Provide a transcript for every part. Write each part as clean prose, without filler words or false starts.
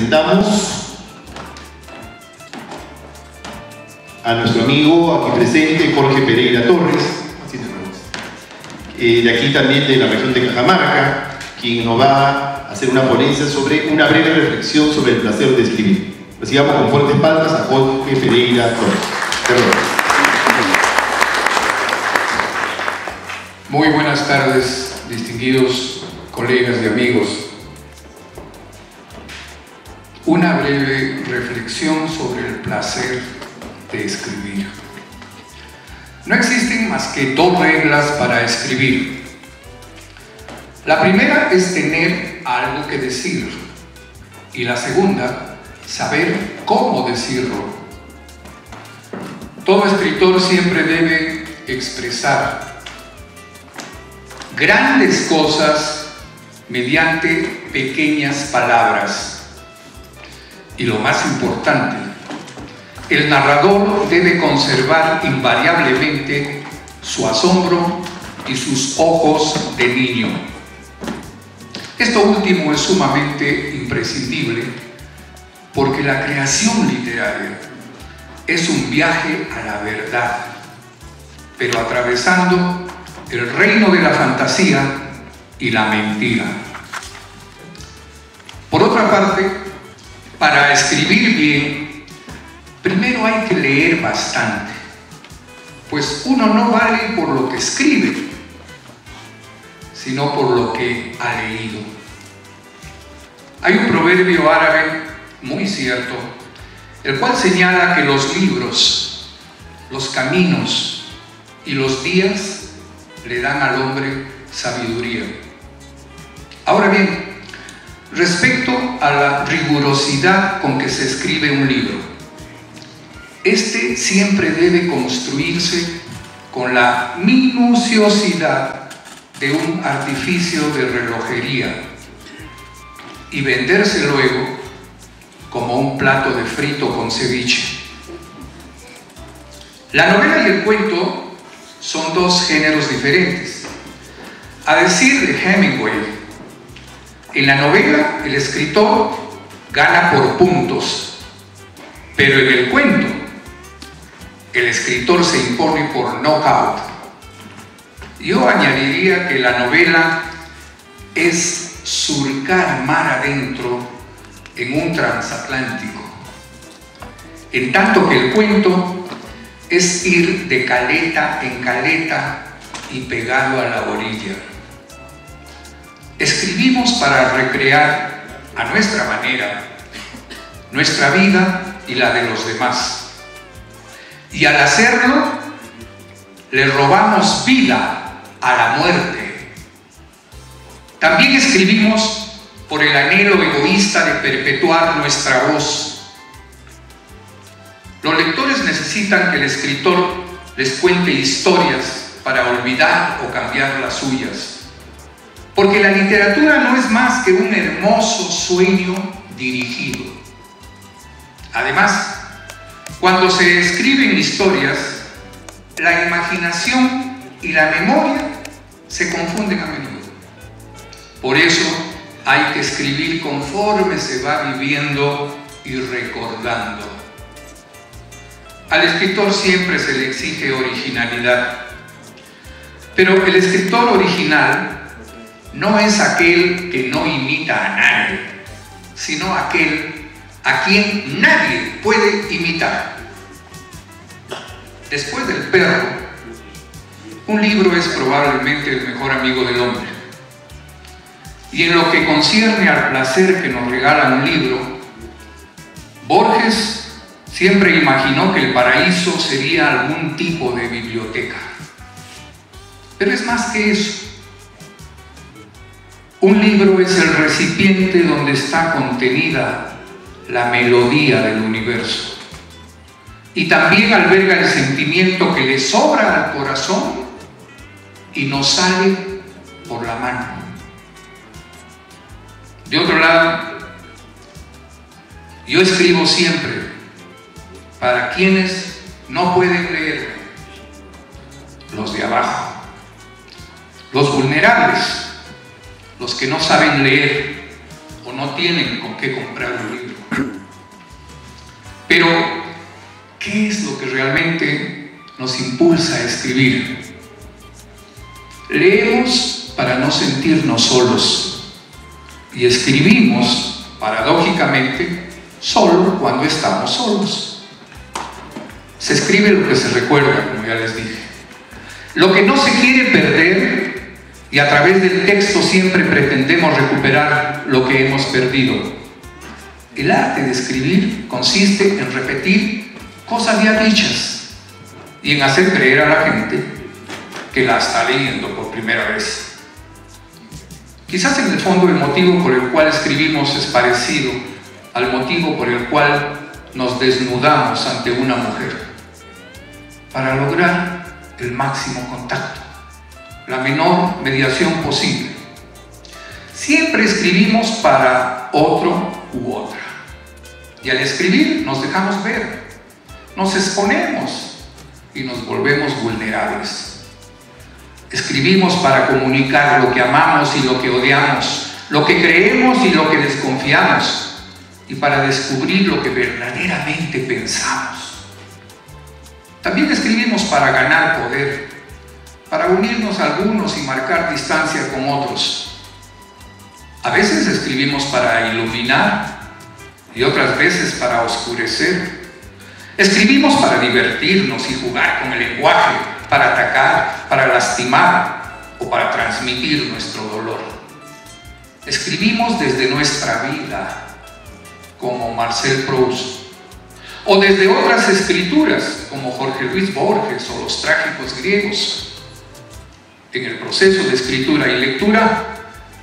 presentamos a nuestro amigo aquí presente, Jorge Pereira Torres, de aquí también de la región de Cajamarca, quien nos va a hacer una ponencia sobre una breve reflexión sobre el placer de escribir. Recibamos con fuertes palmas a Jorge Pereira Torres. Muy buenas tardes, distinguidos colegas y amigos. Una breve reflexión sobre el placer de escribir. No existen más que dos reglas para escribir. La primera es tener algo que decir y la segunda, saber cómo decirlo. Todo escritor siempre debe expresar grandes cosas mediante pequeñas palabras. Y lo más importante, el narrador debe conservar invariablemente su asombro y sus ojos de niño. Esto último es sumamente imprescindible porque la creación literaria es un viaje a la verdad, pero atravesando el reino de la fantasía y la mentira. Por otra parte, para escribir bien, primero hay que leer bastante, pues uno no vale por lo que escribe, sino por lo que ha leído. Hay un proverbio árabe muy cierto, el cual señala que los libros, los caminos y los días le dan al hombre sabiduría. Ahora bien, respecto a la rigurosidad con que se escribe un libro, este siempre debe construirse con la minuciosidad de un artificio de relojería y venderse luego como un plato de frito con ceviche. La novela y el cuento son dos géneros diferentes. A decir de Hemingway, en la novela el escritor gana por puntos, pero en el cuento el escritor se impone por knockout. Yo añadiría que la novela es surcar mar adentro en un transatlántico, en tanto que el cuento es ir de caleta en caleta y pegado a la orilla. Escribimos para recrear a nuestra manera nuestra vida y la de los demás. Y al hacerlo, le robamos vida a la muerte. También escribimos por el anhelo egoísta de perpetuar nuestra voz. Los lectores necesitan que el escritor les cuente historias para olvidar o cambiar las suyas. Porque la literatura no es más que un hermoso sueño dirigido. Además, cuando se escriben historias, la imaginación y la memoria se confunden a menudo. Por eso hay que escribir conforme se va viviendo y recordando. Al escritor siempre se le exige originalidad, pero el escritor original no es aquel que no imita a nadie, sino aquel a quien nadie puede imitar. Después del perro, un libro es probablemente el mejor amigo del hombre. Y en lo que concierne al placer que nos regala un libro, Borges siempre imaginó que el paraíso sería algún tipo de biblioteca. Pero es más que eso. Un libro es el recipiente donde está contenida la melodía del universo. Y también alberga el sentimiento que le sobra al corazón y nos sale por la mano. De otro lado, yo escribo siempre para quienes no pueden leer, los de abajo, los vulnerables, los que no saben leer o no tienen con qué comprar un libro. ¿qué es lo que realmente nos impulsa a escribir? Leemos para no sentirnos solos y escribimos, paradójicamente, solo cuando estamos solos. Se escribe lo que se recuerda, como ya les dije. Lo que no se quiere perder, y a través del texto siempre pretendemos recuperar lo que hemos perdido. El arte de escribir consiste en repetir cosas ya dichas y en hacer creer a la gente que la está leyendo por primera vez. Quizás en el fondo el motivo por el cual escribimos es parecido al motivo por el cual nos desnudamos ante una mujer, para lograr el máximo contacto, la menor mediación posible. Siempre escribimos para otro u otra, y al escribir nos dejamos ver, nos exponemos y nos volvemos vulnerables. Escribimos para comunicar lo que amamos y lo que odiamos, lo que creemos y lo que desconfiamos, y para descubrir lo que verdaderamente pensamos. También escribimos para ganar poder, para unirnos a algunos y marcar distancia con otros. A veces escribimos para iluminar y otras veces para oscurecer. Escribimos para divertirnos y jugar con el lenguaje, para atacar, para lastimar o para transmitir nuestro dolor. Escribimos desde nuestra vida, como Marcel Proust, o desde otras escrituras, como Jorge Luis Borges o los trágicos griegos. En el proceso de escritura y lectura,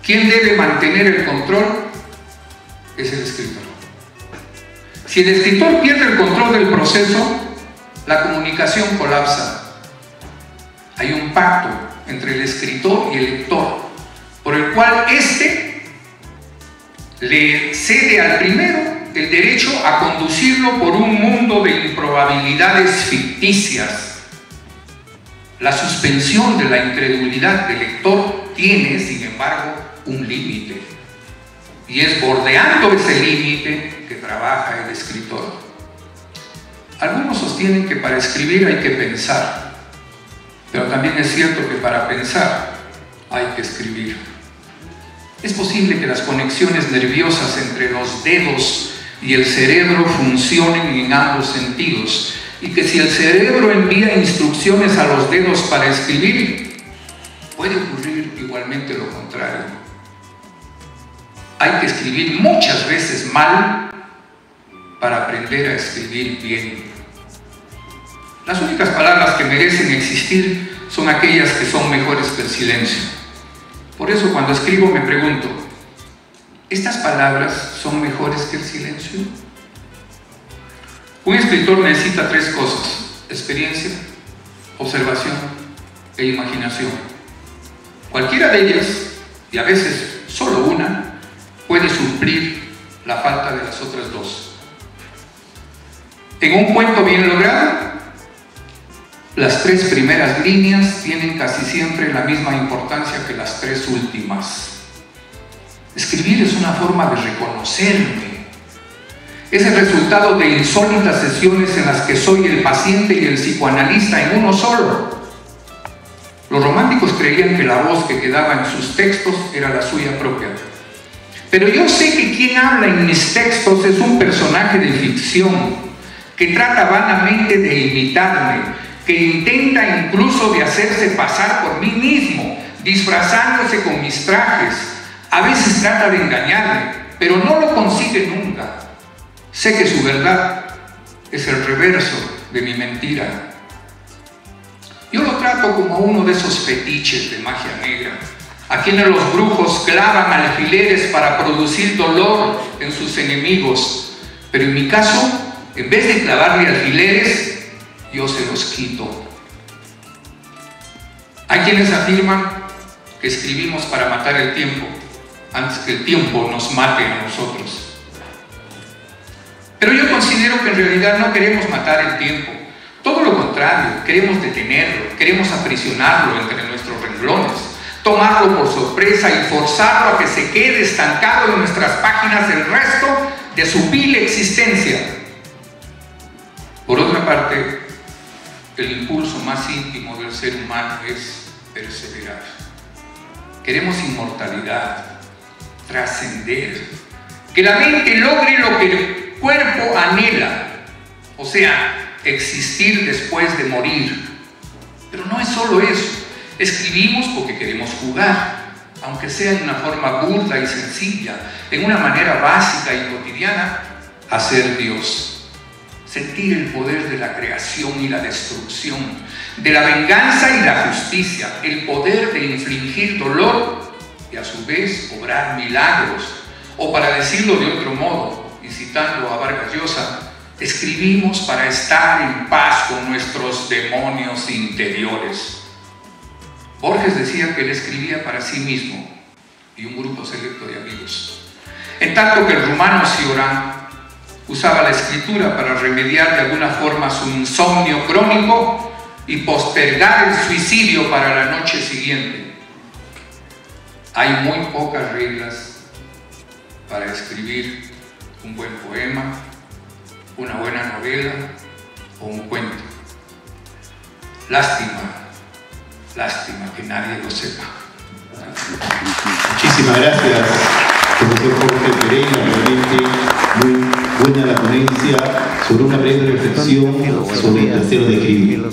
¿quién debe mantener el control? Es el escritor. Si el escritor pierde el control del proceso, la comunicación colapsa. Hay un pacto entre el escritor y el lector, por el cual éste le cede al primero el derecho a conducirlo por un mundo de improbabilidades ficticias. La suspensión de la incredulidad del lector tiene, sin embargo, un límite, y es bordeando ese límite que trabaja el escritor. Algunos sostienen que para escribir hay que pensar, pero también es cierto que para pensar hay que escribir. Es posible que las conexiones nerviosas entre los dedos y el cerebro funcionen en ambos sentidos, y que si el cerebro envía instrucciones a los dedos para escribir, puede ocurrir igualmente lo contrario. Hay que escribir muchas veces mal para aprender a escribir bien. Las únicas palabras que merecen existir son aquellas que son mejores que el silencio. Por eso cuando escribo me pregunto, ¿estas palabras son mejores que el silencio? Un escritor necesita tres cosas: experiencia, observación e imaginación. Cualquiera de ellas, y a veces solo una, puede suplir la falta de las otras dos. En un cuento bien logrado, las tres primeras líneas tienen casi siempre la misma importancia que las tres últimas. Escribir es una forma de reconocerme. Es el resultado de insólitas sesiones en las que soy el paciente y el psicoanalista en uno solo. Los románticos creían que la voz que quedaba en sus textos era la suya propia. Pero yo sé que quien habla en mis textos es un personaje de ficción, que trata vanamente de imitarme, que intenta incluso de hacerse pasar por mí mismo, disfrazándose con mis trajes. A veces trata de engañarme, pero no lo consigue nunca. Sé que su verdad es el reverso de mi mentira. Yo lo trato como uno de esos fetiches de magia negra, a quienes los brujos clavan alfileres para producir dolor en sus enemigos. Pero en mi caso, en vez de clavarle alfileres, yo se los quito. Hay quienes afirman que escribimos para matar el tiempo, antes que el tiempo nos mate a nosotros. Pero yo considero que en realidad no queremos matar el tiempo. Todo lo contrario, queremos detenerlo, queremos aprisionarlo entre nuestros renglones, tomarlo por sorpresa y forzarlo a que se quede estancado en nuestras páginas el resto de su vil existencia. Por otra parte, el impulso más íntimo del ser humano es perseverar. Queremos inmortalidad, trascender, que la mente logre lo que el cuerpo anhela, o sea, existir después de morir. Pero no es solo eso. Escribimos porque queremos jugar, aunque sea en una forma burda y sencilla, en una manera básica y cotidiana, a ser Dios. Sentir el poder de la creación y la destrucción, de la venganza y la justicia, el poder de infligir dolor y a su vez obrar milagros. O para decirlo de otro modo, y citando a Vargas Llosa, escribimos para estar en paz con nuestros demonios interiores. Borges decía que él escribía para sí mismo y un grupo selecto de amigos, en tanto que el rumano Cioran usaba la escritura para remediar de alguna forma su insomnio crónico y postergar el suicidio para la noche siguiente. Hay muy pocas reglas para escribir un buen poema, una buena novela o un cuento. Lástima que nadie lo sepa. Muchísimas gracias, profesor Jorge Pereira. Realmente muy buena la ponencia sobre una breve reflexión sobre el placer de escribir.